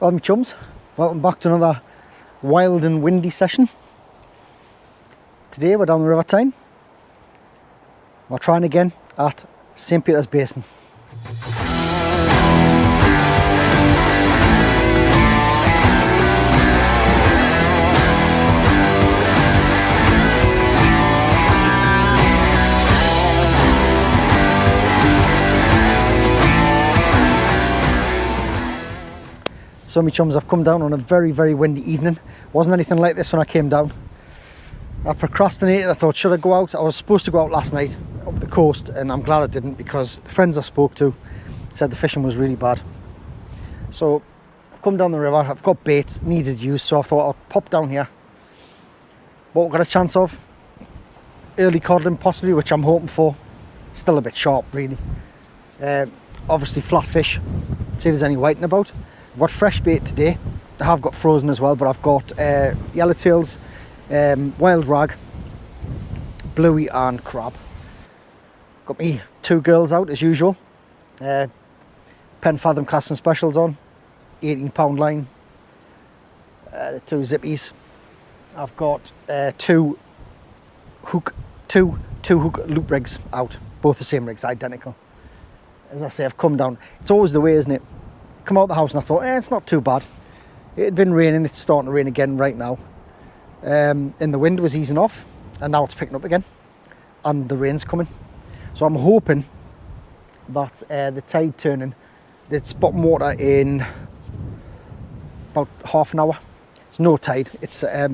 Well, my chums, welcome back to another wild and windy session. Today we're down the River Tyne. We're trying again at St. Peter's Basin. So my chums, I've come down on a very, very windy evening. Wasn't anything like this when I came down. I procrastinated. I thought, should I go out? I was supposed to go out last night up the coast, and I'm glad I didn't, because the friends I spoke to said the fishing was really bad. So I've come down the river. I've got bait, needed use, so I thought I'll pop down here. What we've got a chance of, early codling possibly, which I'm hoping for. Still a bit sharp, really. Obviously flatfish. See if there's any whiting about. I've got fresh bait today. I have got frozen as well, but I've got yellowtails, wild rag, bluey and crab. Got me two girls out as usual. Pen Fathom casting specials on, 18-pound line, two zippies. I've got two hook loop rigs out, both the same rigs, identical. As I say, I've come down. It's always the way, isn't it? Come out the house and I thought, it's not too bad. It had been raining, it's starting to rain again right now. And the wind was easing off, and now it's picking up again, and the rain's coming. So I'm hoping that the tide turning, it's bottom water in about half an hour. It's no tide. It's a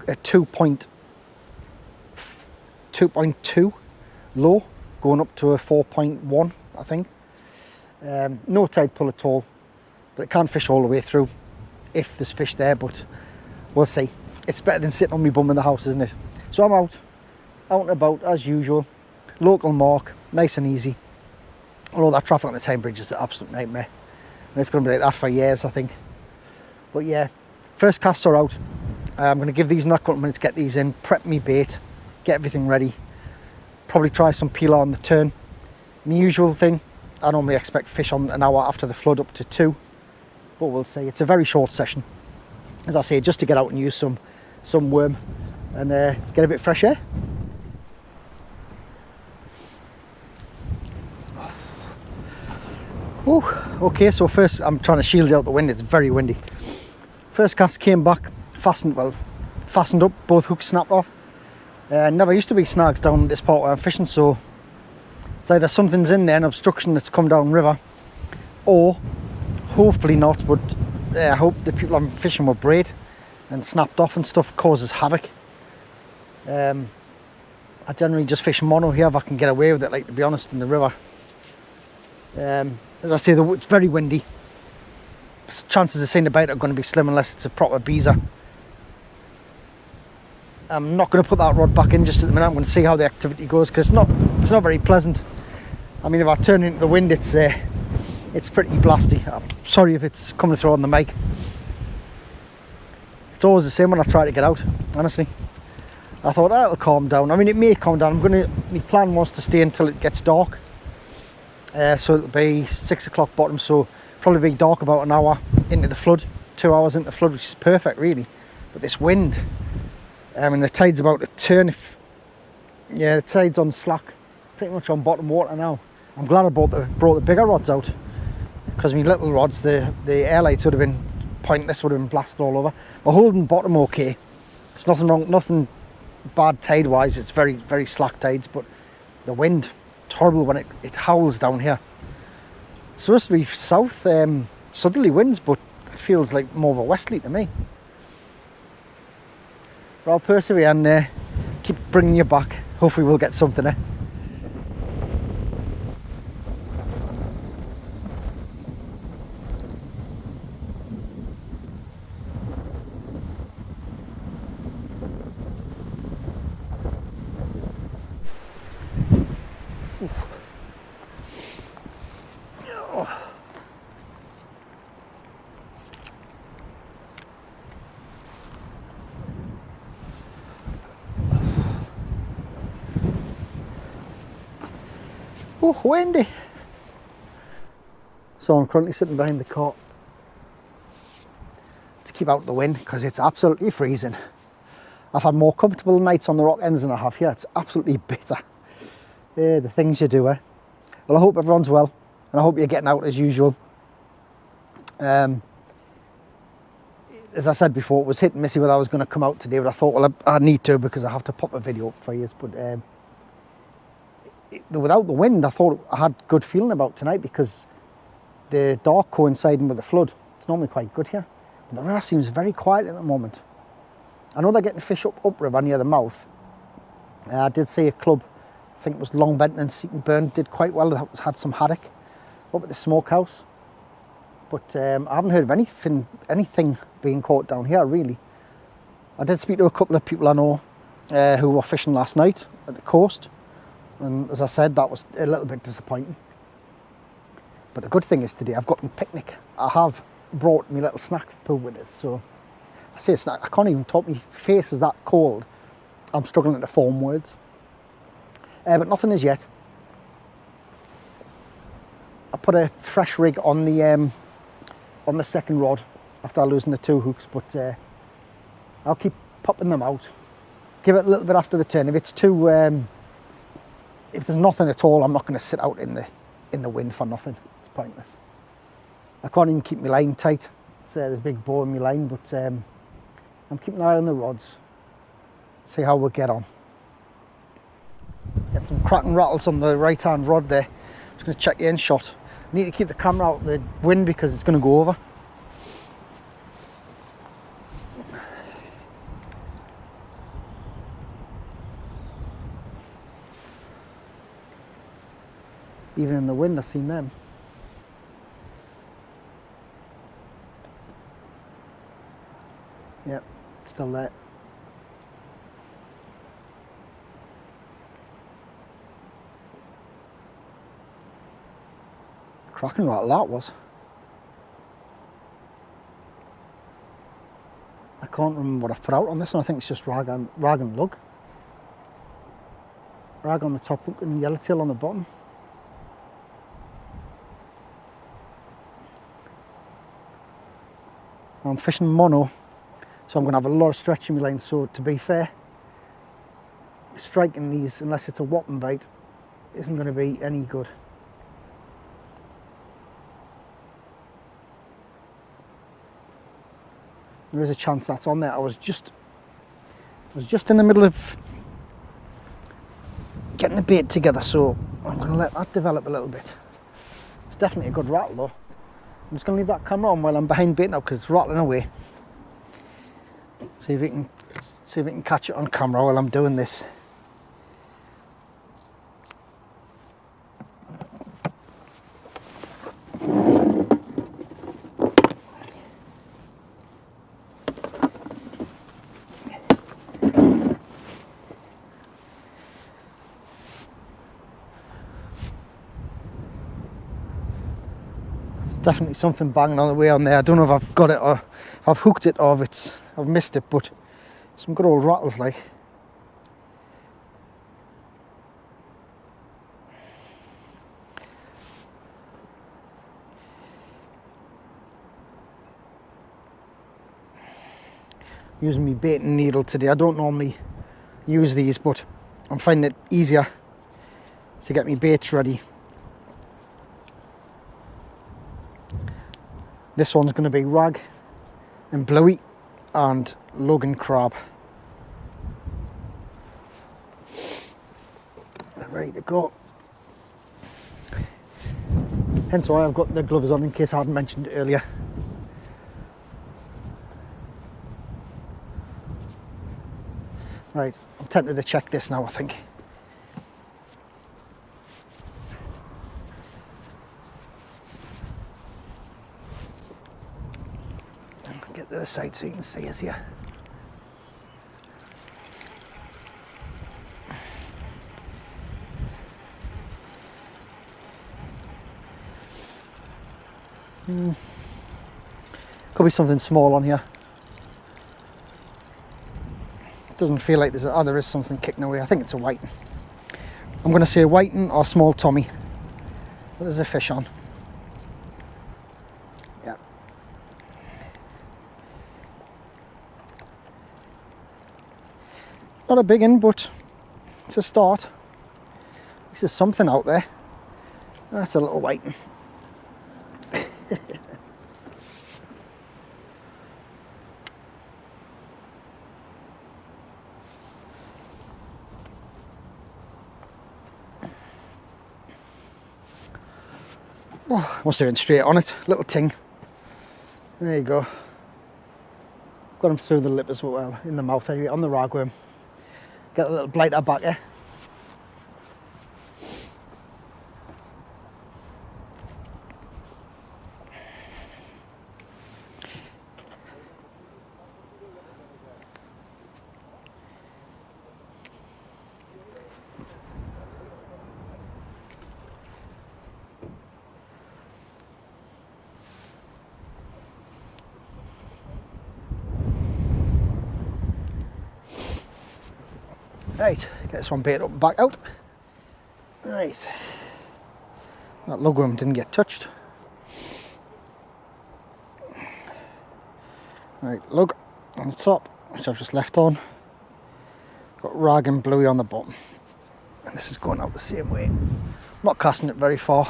2.2 low, going up to a 4.1, I think. No tide pull at all, but it can't fish all the way through if there's fish there, but we'll see. It's better than sitting on my bum in the house, isn't it? So I'm out and about as usual. Local mark, nice and easy. Although that traffic on the Tyne Bridge is an absolute nightmare, and it's going to be like that for years, I think. But yeah, first casts are out. I'm going to give these a couple of minutes to get these in, prep me bait, get everything ready. Probably try some peeler on the turn. My usual thing, I normally expect fish on an hour after the flood, up to 2, but we'll see. It's a very short session, as I say, just to get out and use some worm and get a bit of fresh air. Ooh, okay, so first I'm trying to shield out the wind. It's very windy. First cast came back, fastened up, both hooks snapped off. Never used to be snags down this part where I'm fishing, so it's either something's in there, an obstruction that's come down river, or hopefully not, but I hope the people I'm fishing were braid and snapped off and stuff, causes havoc. I generally just fish mono here if I can get away with it, like, to be honest, in the river. As I say, it's very windy. Chances of seeing the bite are going to be slim unless it's a proper beezer. I'm not going to put that rod back in just at the minute. I'm going to see how the activity goes, because it's not very pleasant. I mean, if I turn into the wind, it's pretty blasty. I'm sorry if it's coming through on the mic. It's always the same when I try to get out, honestly. I thought, it'll calm down. I mean, it may calm down. My plan was to stay until it gets dark. So it'll be 6 o'clock bottom, so probably be dark about an hour into the flood, 2 hours into the flood, which is perfect, really. But this wind, I mean, the tide's about to turn. The tide's on slack, pretty much on bottom water now. I'm glad I brought the bigger rods out, because my little rods, the air lights would have been pointless, would have been blasted all over. We're holding bottom okay. There's nothing wrong, nothing bad tide wise. It's very, very slack tides, but the wind, it's horrible when it howls down here. It's supposed to be south southerly winds, but it feels like more of a westerly to me. But I'll persevere and keep bringing you back. Hopefully we'll get something, eh? Oh, windy. So I'm currently sitting behind the cart keep out the wind because it's absolutely freezing. I've had more comfortable nights on the rock ends than I have here. It's absolutely bitter. Yeah, the things you do, eh? Well, I hope everyone's well, and I hope you're getting out as usual. As I said before, it was hit and missy whether I was going to come out today, but I thought, well, I need to because I have to pop a video up for you. But without the wind, I thought I had good feeling about tonight because the dark coinciding with the flood. It's normally quite good here. But the river seems very quiet at the moment. I know they're getting fish upriver near the mouth. I did see a club, I think it was Long Benton and Seaton Burn, did quite well. It had some haddock up at the smokehouse. But I haven't heard of anything being caught down here, really. I did speak to a couple of people I know who were fishing last night at the coast. And as I said, that was a little bit disappointing. But the good thing is today I've got my picnic. I have brought my little snack pool with us. So I say snack, I can't even talk, my face is that cold. I'm struggling to form words. But nothing as yet. I put a fresh rig on the second rod after losing the 2 hooks, but I'll keep popping them out. Give it a little bit after the turn. If it's too, if there's nothing at all, I'm not going to sit out in the wind for nothing. It's pointless. I can't even keep my line tight. So there's a big bow in my line, but I'm keeping an eye on the rods. See how we'll get on. Get some crack and rattles on the right hand rod there. Just going to check the end shot. I need to keep the camera out of the wind because it's going to go over. Even in the wind, I've seen them. Yep, still there. Cracking rattle that was. I can't remember what I've put out on this one. I think it's just rag and lug. Rag on the top hook and yellowtail on the bottom. I'm fishing mono, so I'm going to have a lot of stretch in my line. So to be fair, striking these, unless it's a whopping bait, isn't going to be any good. There is a chance that's on there. I was just in the middle of getting the bait together, so I'm going to let that develop a little bit. It's definitely a good rattle though. I'm just going to leave that camera on while I'm behind bait now because it's rattling away. See if we can catch it on camera while I'm doing this. Definitely something banging on the way on there. I don't know if I've got it or if I've hooked it or if I've missed it, but some good old rattles like. Using my baiting needle today. I don't normally use these, but I'm finding it easier to get my baits ready. This one's going to be rag and bluey and lug and crab. Ready to go. Hence why I've got the gloves on in case I hadn't mentioned it earlier. Right, I'm tempted to check this now, I think. Get to the side so you can see us here. Could be something small on here. Doesn't feel like there is something kicking away. I think it's a whiting. I'm going to say whiting or small tommy. But there's a fish on. Yeah. Not a big one, but it's a start. This is something out there. That's a little whiting. Oh, must have been straight on it. Little ting. There you go. Got him through the lip as well, in the mouth anyway, on the ragworm. Get a little blighter back here. Right, get this one bait up and back out. Right, that lugworm didn't get touched. Right, lug on the top, which I've just left on. Got rag and bluey on the bottom. And this is going out the same way. I'm not casting it very far,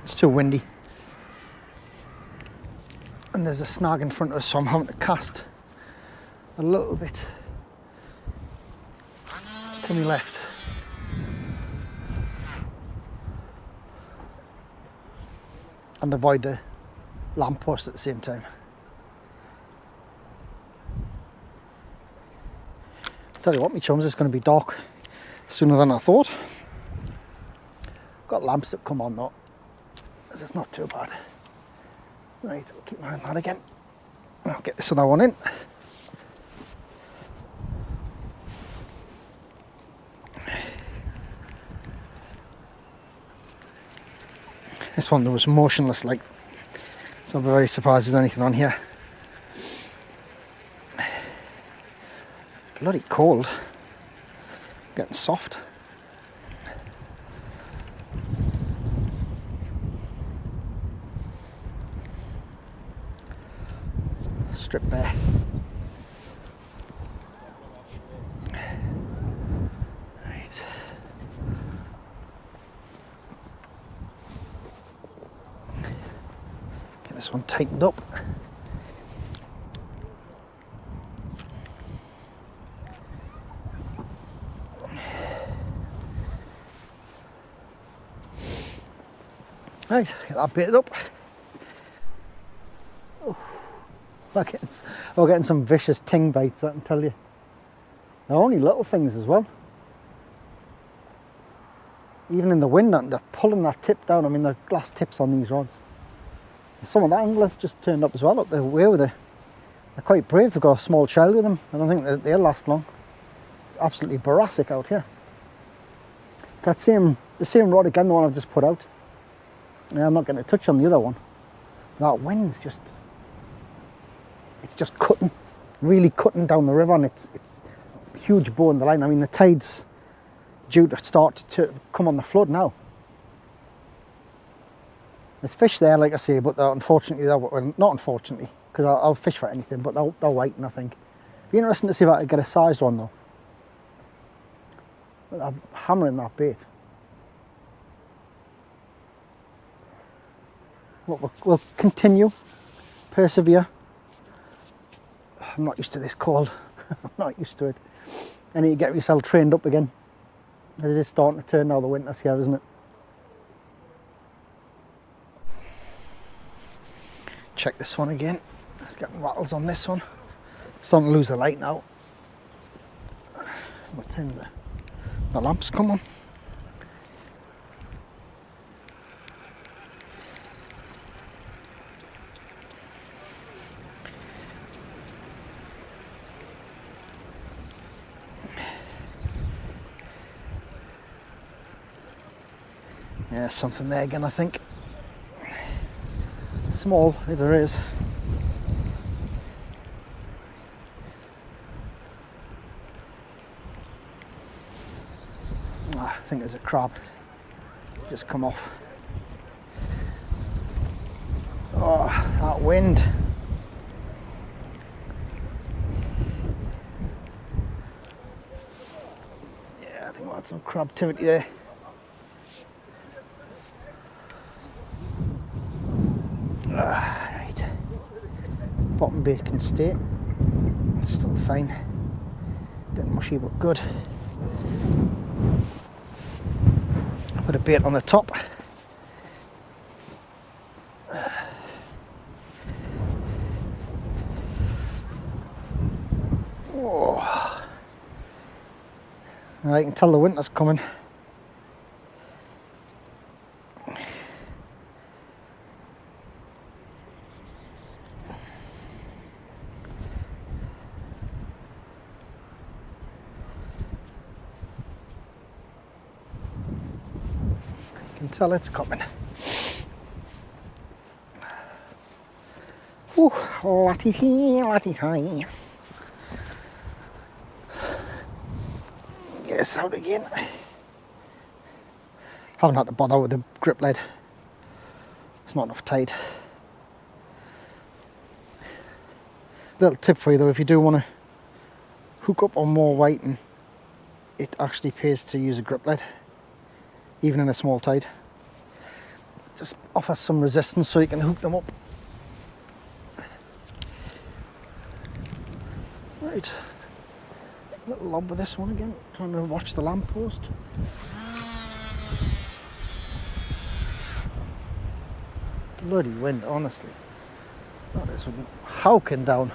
it's too windy. And there's a snag in front of us, so I'm having to cast a little bit to my left. And avoid the lamppost at the same time. Tell you what, my chums, it's going to be dark sooner than I thought. Got lamps that come on though, so it's not too bad. Right, I'll keep my eye on that again. I'll get this other one in. This one was motionless, like, so I'm very surprised there's anything on here. Bloody cold. Getting soft. Strip bare. Right. Get this one tightened up. Right, get that baited up. Oh, we're getting some vicious ting bites, I can tell you. They're only little things as well. Even in the wind, they're pulling that tip down. I mean, the glass tips on these rods. Some of the anglers just turned up as well up the way with it. They're quite brave. They've got a small child with them. I don't think they'll last long. It's absolutely boracic out here. The same rod again, the one I've just put out. Yeah, I'm not going to touch on the other one. That wind's just, it's just cutting, really cutting down the river, and it's a huge bow in the line. I mean, the tide's due to start to come on the flood now. There's fish there, like I say, but unfortunately, well, not unfortunately, because I'll fish for anything, but they're whiting, I think. Be interesting to see if I can get a sized one though. But I'm hammering that bait. We'll continue, persevere. I'm not used to this cold. I'm not used to it. I need to get myself trained up again. This is starting to turn now, the winter's here, isn't it? Check this one again. It's getting rattles on this one. Starting to lose the light now. What time is it? The lamps come on. Yeah, something there again, I think. Small, if there is. I think there's a crab just come off. Oh, that wind. Got some crab activity there. Right. Bottom bait can stay. It's still fine. Bit mushy but good. Put a bait on the top. Oh. I can tell the winter's coming. Tell it's coming. Ooh, latty-tee. Get us out again. Haven't had to bother with the grip lead. It's not enough tide. Little tip for you though, if you do want to hook up on more whiting, it actually pays to use a grip lead, even in a small tide. Just offers some resistance so you can hook them up. Right, a little lob with this one again, trying to watch the lamppost. Bloody wind, honestly. That is howking down.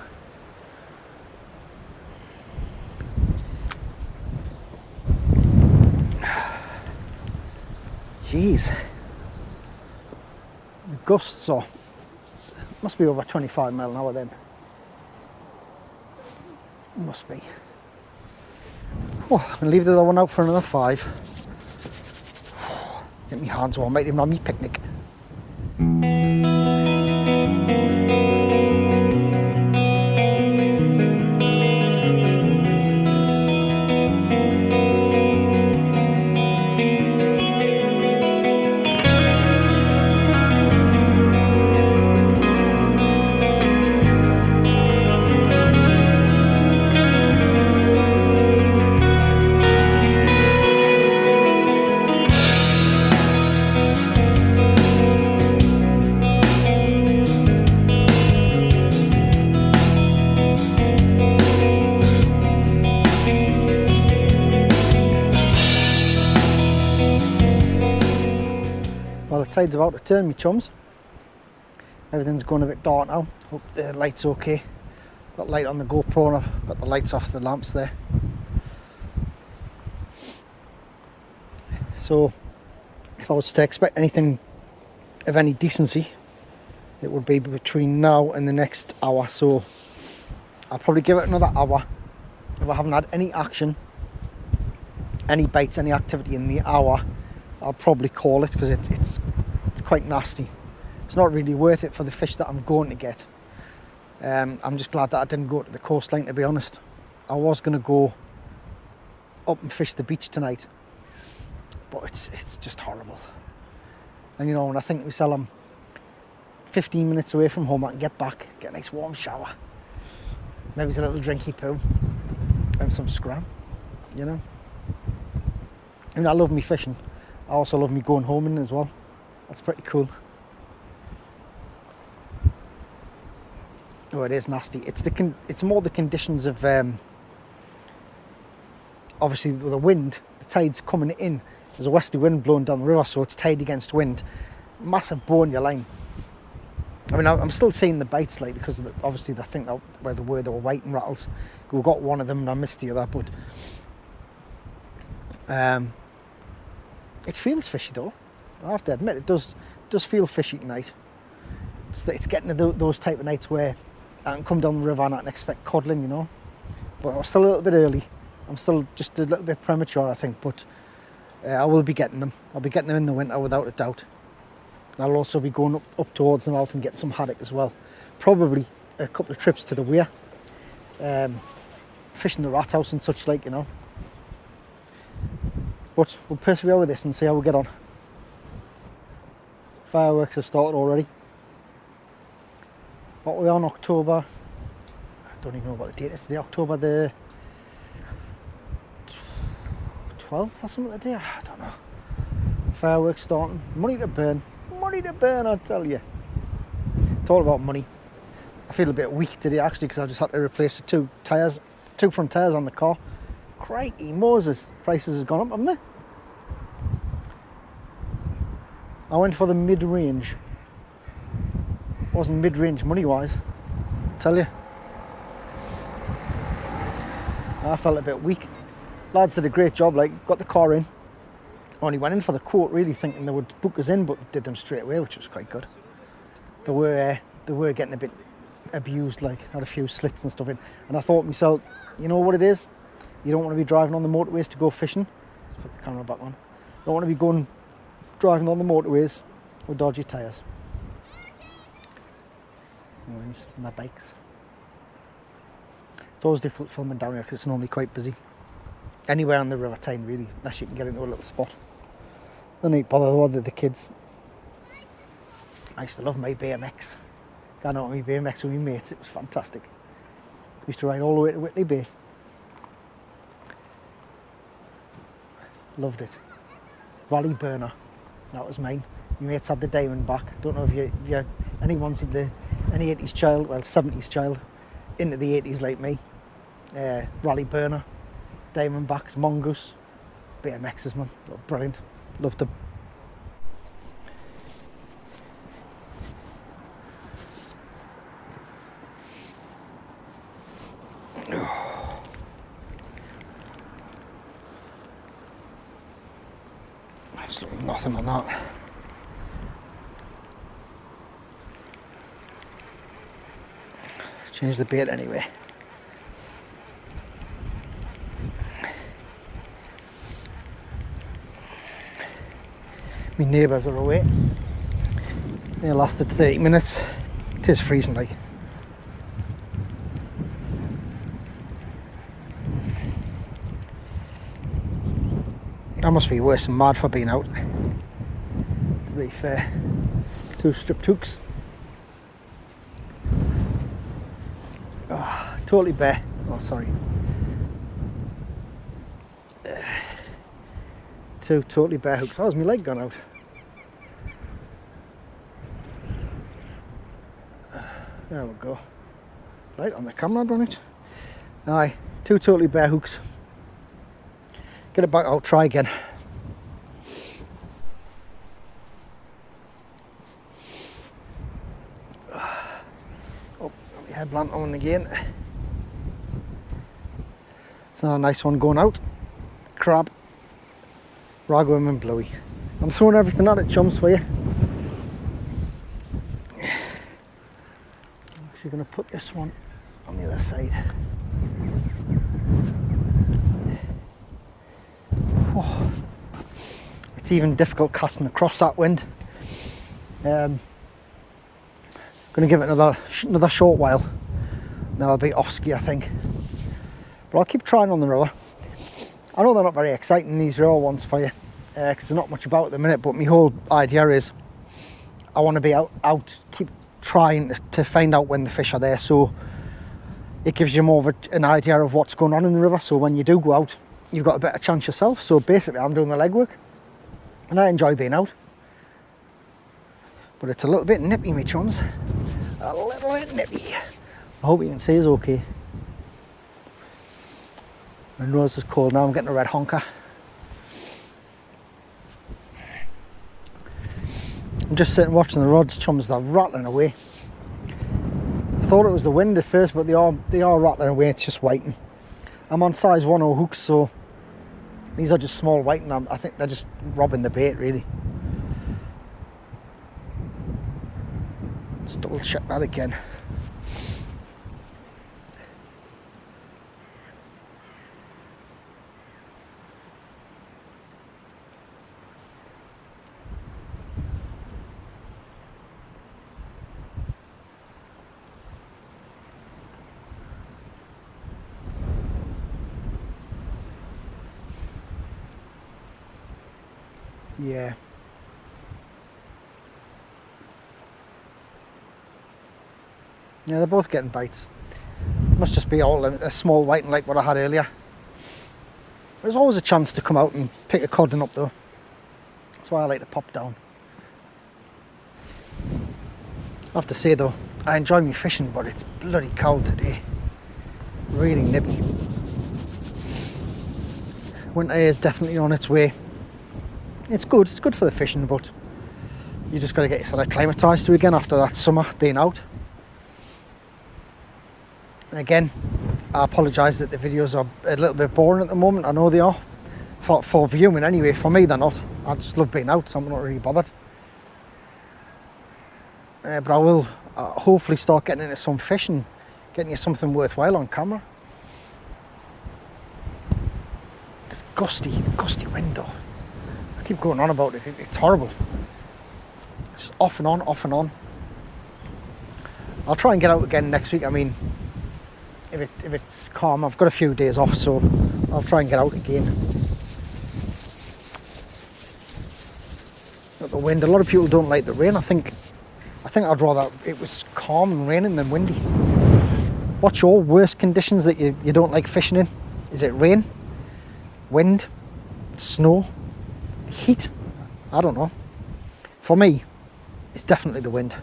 Jeez. The gusts are, must be over 25 mile an hour then. Must be. Oh, I'm going to leave the other one out for another 5. Get my hands warm, make them on me picnic. Well, the tide's about to turn, me chums. Everything's going a bit dark now. Hope the light's okay. Got light on the GoPro and I've got the lights off the lamps there. So, if I was to expect anything of any decency, it would be between now and the next hour. So, I'll probably give it another hour. If I haven't had any action, any bites, any activity in the hour, I'll probably call it, because it's quite nasty. It's not really worth it for the fish that I'm going to get. I'm just glad that I didn't go to the coastline, to be honest. I was going to go up and fish the beach tonight, but it's just horrible. And you know, when I think to myself, I'm 15 minutes away from home, I can get back, get a nice warm shower, maybe a little drinky poo and some scram, you know. I mean, I love me fishing. I also love me going home in as well. That's pretty cool. Oh, it is nasty. It's more the conditions of obviously the wind. The tide's coming in. There's a westerly wind blowing down the river, so it's tide against wind. Massive bow in your line. I mean, I'm still seeing the bites, like, because obviously I think that where they were whiting rattles. We got one of them and I missed the other, but it feels fishy though. I have to admit, it does feel fishy tonight. It's getting to those type of nights where I can come down the river and I can expect codling, you know. But I'm still a little bit early. I'm still just a little bit premature, I think, but I will be getting them. I'll be getting them in the winter without a doubt. And I'll also be going up towards the north and getting some haddock as well. Probably a couple of trips to the weir, fishing the rat house and such like, you know. But we'll persevere with this and see how we get on. Fireworks have started already. What are we on, October? I don't even know what the date is today. October the 12th or something today. I don't know. Fireworks starting. Money to burn, I tell you. It's all about money. I feel a bit weak today actually because I just had to replace the two front tyres on the car. Crikey Moses, prices has gone up, haven't they? I went for the mid-range. Wasn't mid-range money-wise, I tell you. I felt a bit weak. Lads did a great job, like, got the car in. Only went in for the quote, really thinking they would book us in, but did them straight away, which was quite good. They were getting a bit abused, like, had a few slits and stuff in. And I thought to myself, you know what it is? You don't want to be driving on the motorways to go fishing. Let's put the camera back on. You don't want to be driving on the motorways with dodgy tyres. Anyways, my bikes. It's always difficult filming down here because it's normally quite busy. Anywhere on the River Tyne really, unless you can get into a little spot. Don't need to bother the kids. I used to love my BMX. Going out on my BMX with my mates, it was fantastic. We used to ride all the way to Whitley Bay. Loved it. Raleigh burner, that was mine. My mates had the Diamondback. Don't know if you anyone's any 80s child, well 70s child, into the 80s like me. Raleigh burner, Diamondbacks, Mongoose, BMXs, man, brilliant. Loved them. Absolutely nothing on that. Change the bait anyway. My neighbours are away. They lasted 30 minutes. It is freezing like. I must be worse than mad for being out, to be fair. 2 stripped hooks. Oh, totally bare. Oh, sorry. 2 totally bare hooks. How's my leg gone out? There we go. Light on the camera, don't it? Aye, 2 totally bare hooks. Get it back out, try again. Oh, got my headlamp on again. So a nice one going out. Crab, ragworm and bluey. I'm throwing everything at it, chums, for you. I'm actually going to put this one on the other side. Oh, it's even difficult casting across that wind. Going to give it another short while. Then I'll be off ski, I think. But I'll keep trying on the river. I know they're not very exciting, these river ones for you, because there's not much about at the minute. But my whole idea is I want to be out, keep trying to find out when the fish are there, so it gives you more of an idea of what's going on in the river. So when you do go out, you've got a better chance yourself. So basically I'm doing the legwork and I enjoy being out, but it's a little bit nippy, me chums, a little bit nippy. I hope you can see it's okay. My nose is cold now, I'm getting a red honker. I'm just sitting watching the rods, chums, they're rattling away. I thought it was the wind at first, but they are rattling away. It's just whiting. I'm on size 10 hooks, so these are just small whiting. I think they're just robbing the bait, really. Let's double check that again. Yeah. Yeah, they're both getting bites. Must just be all a small whiting like what I had earlier. There's always a chance to come out and pick a codling up though. That's why I like to pop down. I have to say though, I enjoy me fishing, but it's bloody cold today. Really nippy. Winter is definitely on its way. It's good for the fishing, but you just got to get yourself acclimatised to it again after that summer being out. Again, I apologise that the videos are a little bit boring at the moment. I know they are. For viewing anyway, for me they're not. I just love being out, so I'm not really bothered. But I will hopefully start getting into some fishing, getting you something worthwhile on camera. It's gusty wind though. I keep going on about it, it's horrible. It's off and on, off and on. I'll try and get out again next week. I mean, if it's calm, I've got a few days off, so I'll try and get out again. But the wind, a lot of people don't like the rain. I think I'd rather it was calm and raining than windy. What's your worst conditions that you don't like fishing in? Is it rain, wind, snow, heat? I don't know. For me, it's definitely the wind.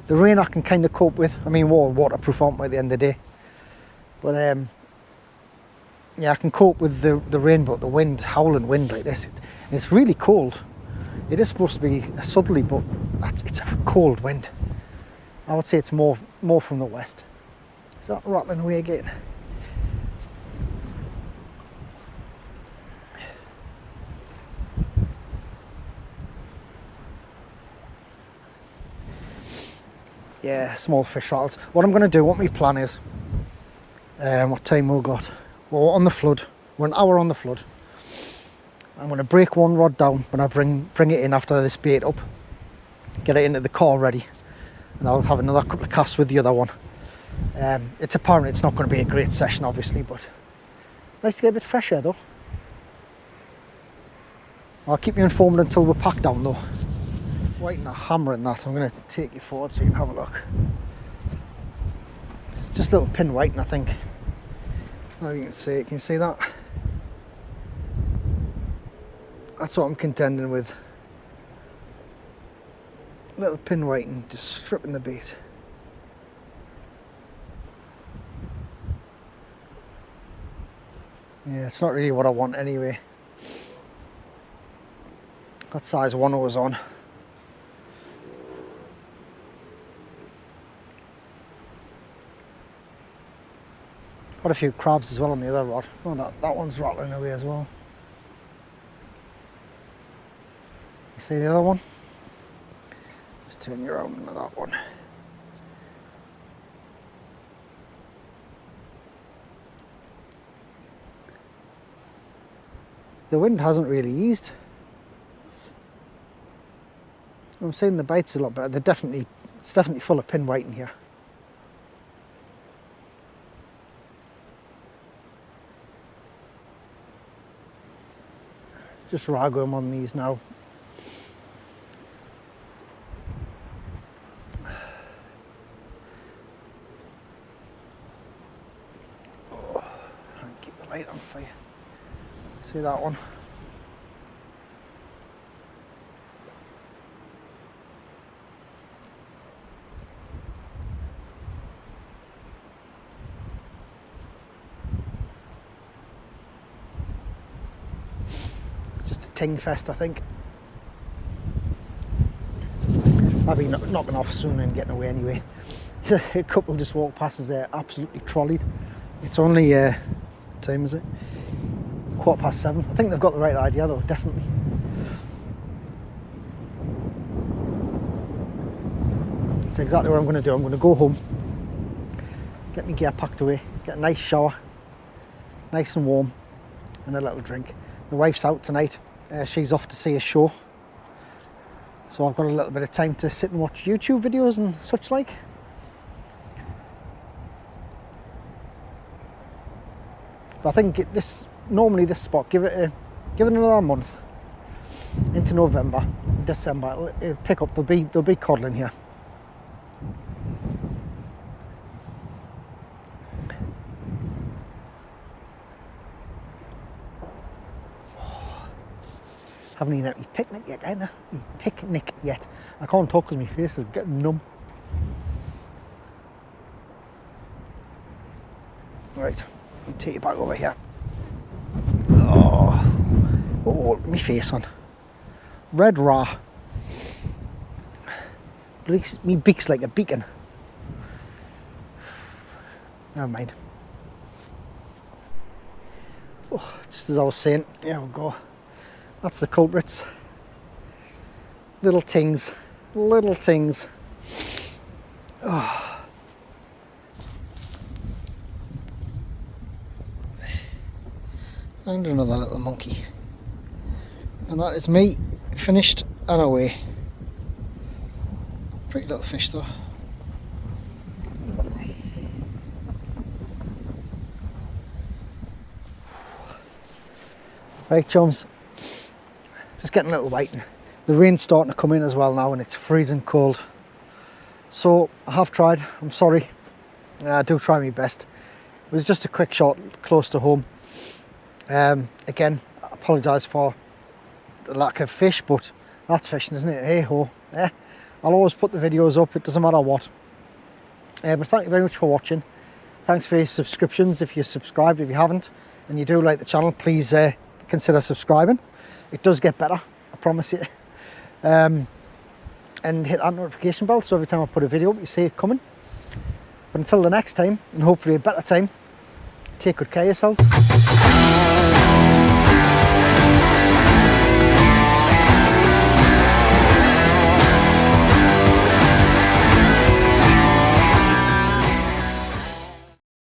The rain I can kind of cope with. I mean, we're all waterproof, aren't we, at the end of the day? But yeah, I can cope with the rain, but the wind, howling wind like this, it's really cold. It is supposed to be a southerly, but it's a cold wind. I would say it's more from the west. Is that rattling away again? Yeah, small fish rattles. What I'm going to do, what my plan is, what time we've got. We're on the flood. We're an hour on the flood. I'm going to break one rod down when I bring it in after this bait up. Get it into the car ready. And I'll have another couple of casts with the other one. It's apparent it's not going to be a great session, obviously, but nice to get a bit fresher though. I'll keep you informed until we're packed down though. Waiting a hammer in that. I'm going to take you forward so you can have a look. Just a little pin whiting, I think. Oh, you can see it. Can you see that? That's what I'm contending with. Little pin whiting, just stripping the bait. Yeah, it's not really what I want anyway. Got size 1 I was on. Got a few crabs as well on the other rod. Oh, that one's rattling away as well. You see the other one? Just turn you around into that one. The wind hasn't really eased. I'm saying the bait's a lot better. It's definitely full of pin whiting here. Just rago them on these now. Oh, and keep the light on for you. See that one? Ting fest, I think. I've been knocking off soon and getting away anyway. A couple just walked past us there, absolutely trolleyed. It's only, what time is it? 7:15. I think they've got the right idea though, definitely. That's exactly what I'm going to do. I'm going to go home, get my gear packed away, get a nice shower, nice and warm, and a little drink. The wife's out tonight. She's off to see a show, so I've got a little bit of time to sit and watch YouTube videos and such like. But I think normally this spot, give it another month into November, December, it'll pick up. There'll be codling here. Haven't even had my picnic yet either. My picnic yet. I can't talk because my face is getting numb. Right, I'll take you back over here. Oh, my face on. Red raw. Me beak's like a beacon. Never mind. Oh, just as I was saying, here we go. That's the culprits. Little things. Little things. Oh. And another little monkey. And that is me, finished and away. Pretty little fish though. Right, chums, just getting a little biting. The rain's starting to come in as well now and it's freezing cold. So I have tried, I'm sorry. I do try my best. It was just a quick shot close to home. Again, I apologise for the lack of fish, but that's fishing, isn't it? Hey ho. I'll always put the videos up, it doesn't matter what. But thank you very much for watching. Thanks for your subscriptions. If you're subscribed, if you haven't, and you do like the channel, please consider subscribing. It does get better, I promise you. And hit that notification bell so every time I put a video up you see it coming. But until the next time, and hopefully a better time, take good care of yourselves.